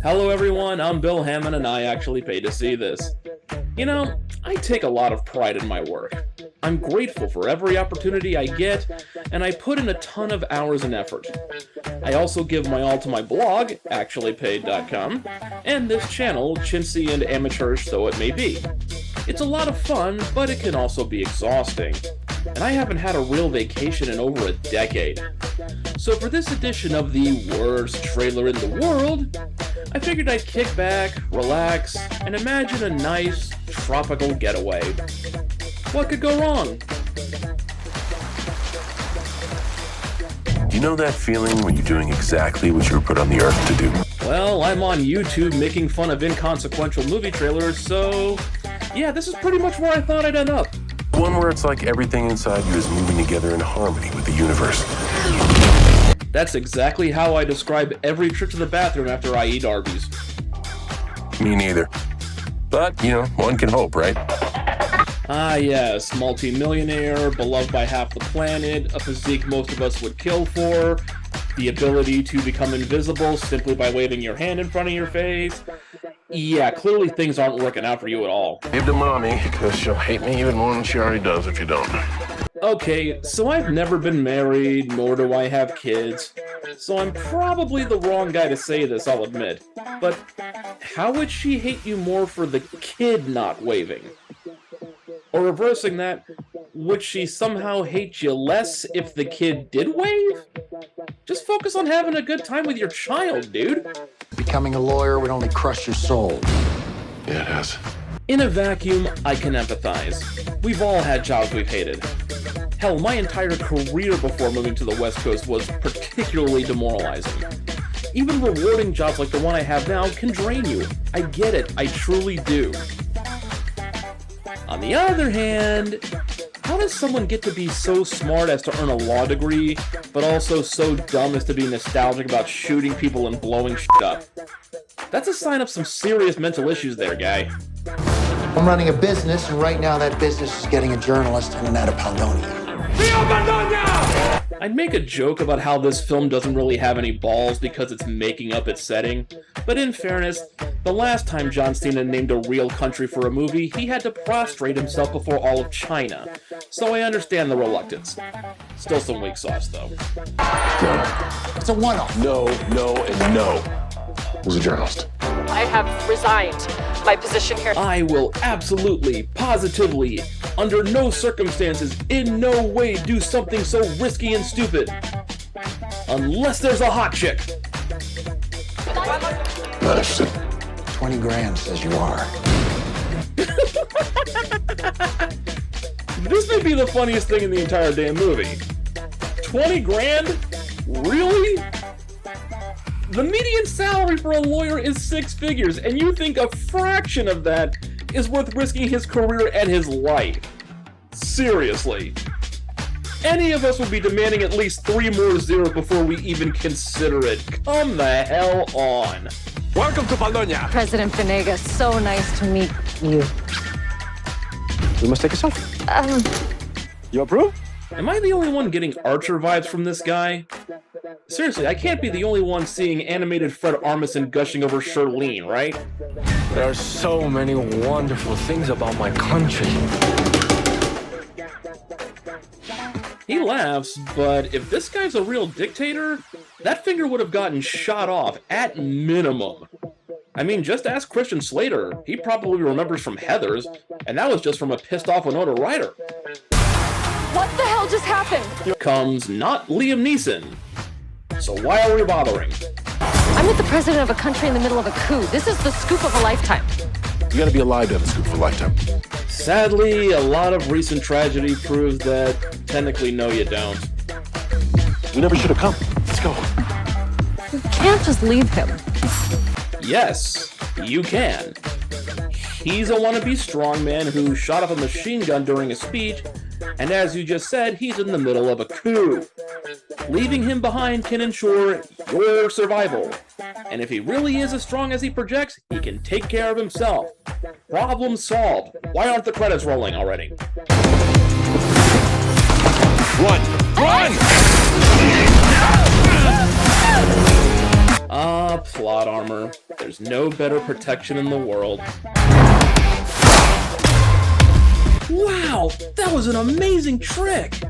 Hello everyone, I'm Bill Hammond and I actually paid to see this. You know, I take a lot of pride in my work. I'm grateful for every opportunity I get, and I put in a ton of hours and effort. I also give my all to my blog, actuallypaid.com, and this channel, chintzy and amateurish though it may be. It's a lot of fun, but it can also be exhausting. And I haven't had a real vacation in over a decade. So for this edition of the worst trailer in the world, I figured I'd kick back, relax, and imagine a nice, tropical getaway. What could go wrong? Do you know that feeling when you're doing exactly what you were put on the earth to do? Well, I'm on YouTube making fun of inconsequential movie trailers, so yeah, this is pretty much where I thought I'd end up. One where it's like everything inside you is moving together in harmony with the universe. That's exactly how I describe every trip to the bathroom after I eat Arby's. Me neither. But, you know, one can hope, right? Ah yes, multi-millionaire, beloved by half the planet, a physique most of us would kill for, the ability to become invisible simply by waving your hand in front of your face. Yeah, clearly things aren't working out for you at all. Give to mommy, because she'll hate me even more than she already does if you don't. Okay, so I've never been married, nor do I have kids, so I'm probably the wrong guy to say this, I'll admit. But how would she hate you more for the kid not waving? Or reversing that, would she somehow hate you less if the kid did wave? Just focus on having a good time with your child, dude. Becoming a lawyer would only crush your soul. Yeah, it has. In a vacuum, I can empathize. We've all had jobs we've hated. Hell, my entire career before moving to the West Coast was particularly demoralizing. Even rewarding jobs like the one I have now can drain you. I get it, I truly do. On the other hand, how does someone get to be so smart as to earn a law degree, but also so dumb as to be nostalgic about shooting people and blowing shit up? That's a sign of some serious mental issues there, guy. I'm running a business, and right now that business is getting a journalist and an out of Paldonia. I'd make a joke about how this film doesn't really have any balls because it's making up its setting, but in fairness, the last time John Cena named a real country for a movie, he had to prostrate himself before all of China, so I understand the reluctance. Still some weak sauce, though. No. It's a one-off. No, and no. Who's a journalist? I have resigned my position here. I will absolutely, positively, under no circumstances, in no way do something so risky and stupid. Unless there's a hot chick. Not interested. 20 grand says you are. This may be the funniest thing in the entire damn movie. 20 grand? Really? The median salary for a lawyer is 6 figures, and you think a fraction of that is worth risking his career and his life? Seriously. Any of us would be demanding at least 3 more zeros before we even consider it. Come the hell on. Welcome to Paldonia. President Venegas, so nice to meet you. We must take a selfie. You approve? Am I the only one getting Archer vibes from this guy? Seriously, I can't be the only one seeing animated Fred Armisen gushing over Shirlene, right? There are so many wonderful things about my country. He laughs, but if this guy's a real dictator, that finger would have gotten shot off, at minimum. I mean, just ask Christian Slater. He probably remembers from Heathers, and that was just from a pissed-off Winona Ryder. What the hell just happened? Here comes not Liam Neeson. So why are we bothering? I'm with the president of a country in the middle of a coup. This is the scoop of a lifetime. You gotta be alive to have a scoop for a lifetime. Sadly, a lot of recent tragedy proves that technically no you don't. We never should have come. Let's go. You can't just leave him. Yes, you can. He's a wannabe strongman who shot up a machine gun during a speech, and as you just said, he's in the middle of a coup. Leaving him behind can ensure your survival. And if he really is as strong as he projects, he can take care of himself. Problem solved. Why aren't the credits rolling already? Run! Run! Ah, plot armor. There's no better protection in the world. Wow, that was an amazing trick!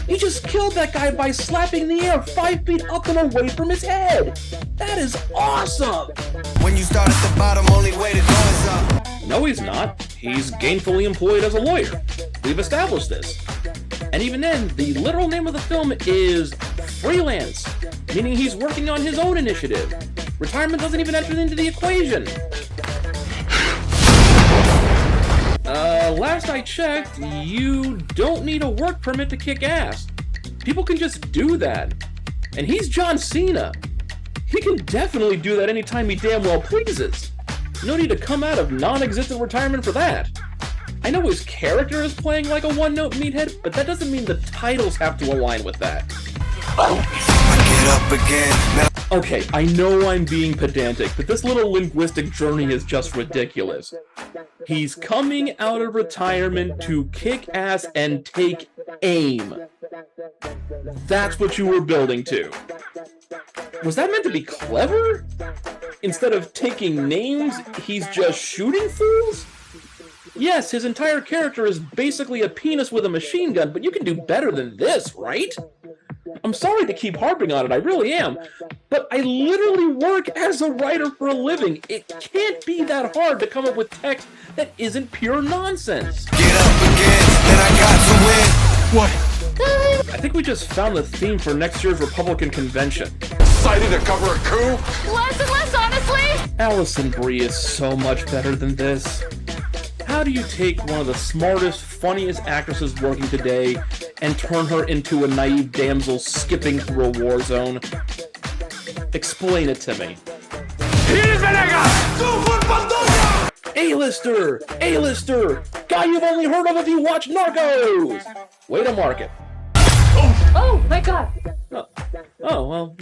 You just killed that guy by slapping the air 5 feet up and away from his head! That is awesome! When you start at the bottom, only way to go is up. No, he's not. He's gainfully employed as a lawyer. We've established this. And even then, the literal name of the film is Freelance, meaning he's working on his own initiative. Retirement doesn't even enter into the equation. Last I checked, you don't need a work permit to kick ass. People can just do that. And he's John Cena. He can definitely do that anytime he damn well pleases. No need to come out of non-existent retirement for that. I know his character is playing like a one-note meathead, but that doesn't mean the titles have to align with that. I get up again. Now Okay, I know I'm being pedantic, but this little linguistic journey is just ridiculous. He's coming out of retirement to kick ass and take aim. That's what you were building to. Was that meant to be clever? Instead of taking names, he's just shooting fools? Yes, his entire character is basically a penis with a machine gun, but you can do better than this, right? I'm sorry to keep harping on it, I really am, but I literally work as a writer for a living. It can't be that hard to come up with text that isn't pure nonsense. get up again, then I got to win. What? I think we just found the theme for next year's Republican convention. Deciding to cover a coup? Less and less, honestly! Allison Brie is so much better than this. How do you take one of the smartest, funniest actresses working today and turn her into a naive damsel skipping through a war zone? Explain it to me. A-lister! A-lister! Guy you've only heard of if you watch Narcos! Way to market. Oh, my God! Oh well,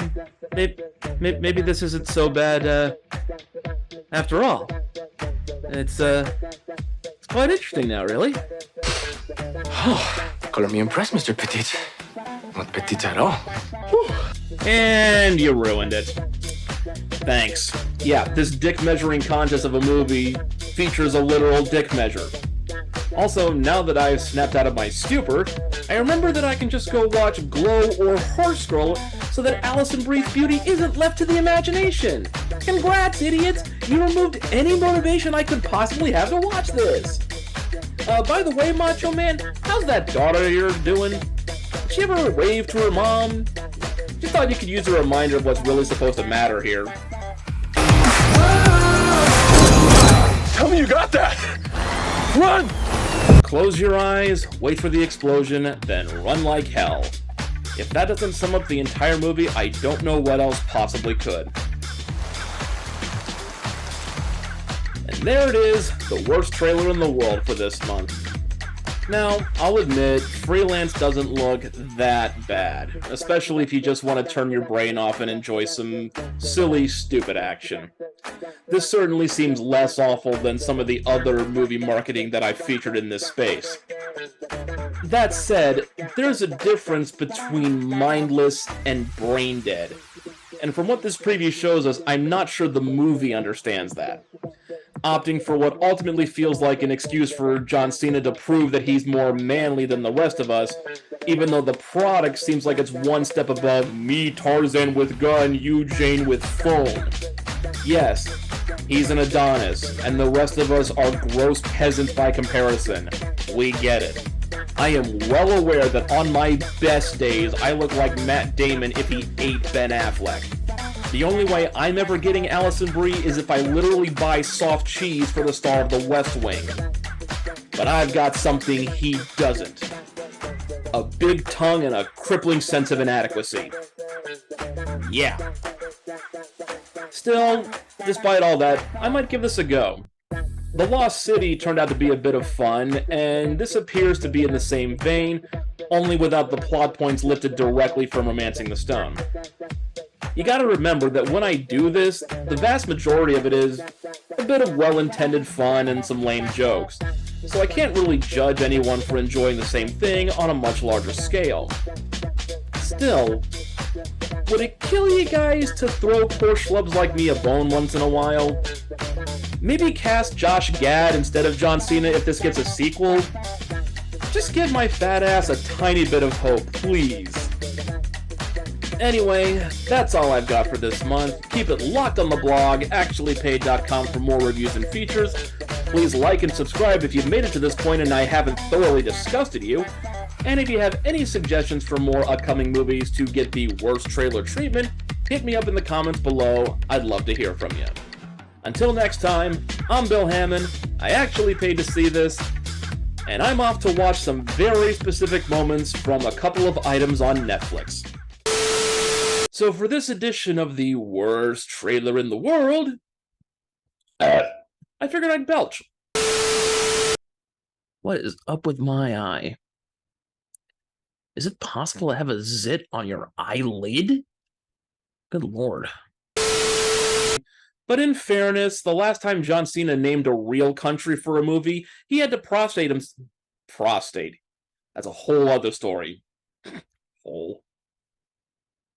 maybe this isn't so bad, after all. It's quite interesting now, really. Color me impressed, Mr. Petit. Not petit at all. And you ruined it. Thanks. Yeah, this dick measuring contest of a movie features a literal dick measure. Also, now that I've snapped out of my stupor, I remember that I can just go watch Glow or Horse Scroll so that Allison Brie's beauty isn't left to the imagination. Congrats, idiots! You removed any motivation I could possibly have to watch this. By the way, Macho Man, how's that daughter of yours doing? Did she ever wave to her mom? Just thought you could use a reminder of what's really supposed to matter here. Tell me you got that! Run! Close your eyes, wait for the explosion, then run like hell. If that doesn't sum up the entire movie, I don't know what else possibly could. And there it is, the worst trailer in the world for this month. Now, I'll admit, Freelance doesn't look that bad, especially if you just want to turn your brain off and enjoy some silly, stupid action. This certainly seems less awful than some of the other movie marketing that I've featured in this space. That said, there's a difference between mindless and brain dead. And from what this preview shows us, I'm not sure the movie understands that. Opting for what ultimately feels like an excuse for John Cena to prove that he's more manly than the rest of us, even though the product seems like it's one step above me Tarzan with gun, you Jane with phone. Yes, he's an Adonis, and the rest of us are gross peasants by comparison. We get it. I am well aware that on my best days, I look like Matt Damon if he ate Ben Affleck. The only way I'm ever getting Allison Brie is if I literally buy soft cheese for the star of The West Wing. But I've got something he doesn't. A big tongue and a crippling sense of inadequacy. Yeah. Still, despite all that, I might give this a go. The Lost City turned out to be a bit of fun, and this appears to be in the same vein, only without the plot points lifted directly from Romancing the Stone. You gotta remember that when I do this, the vast majority of it is a bit of well-intended fun and some lame jokes, so I can't really judge anyone for enjoying the same thing on a much larger scale. Still, Would it kill you guys to throw poor schlubs like me a bone once in a while? Maybe cast Josh Gad instead of John Cena if this gets a sequel? Just give my fat ass a tiny bit of hope, please. Anyway, that's all I've got for this month. Keep it locked on the blog, actuallypaid.com, for more reviews and features. Please like and subscribe if you've made it to this point and I haven't thoroughly disgusted you. And if you have any suggestions for more upcoming movies to get the worst trailer treatment, hit me up in the comments below. I'd love to hear from you. Until next time, I'm Bill Hammond. I actually paid to see this, and I'm off to watch some very specific moments from a couple of items on Netflix. So for this edition of the worst trailer in the world, I figured I'd belch. What is up with my eye? Is it possible to have a zit on your eyelid? Good lord. But in fairness, the last time John Cena named a real country for a movie, he had to prostate. That's a whole other story. Whole.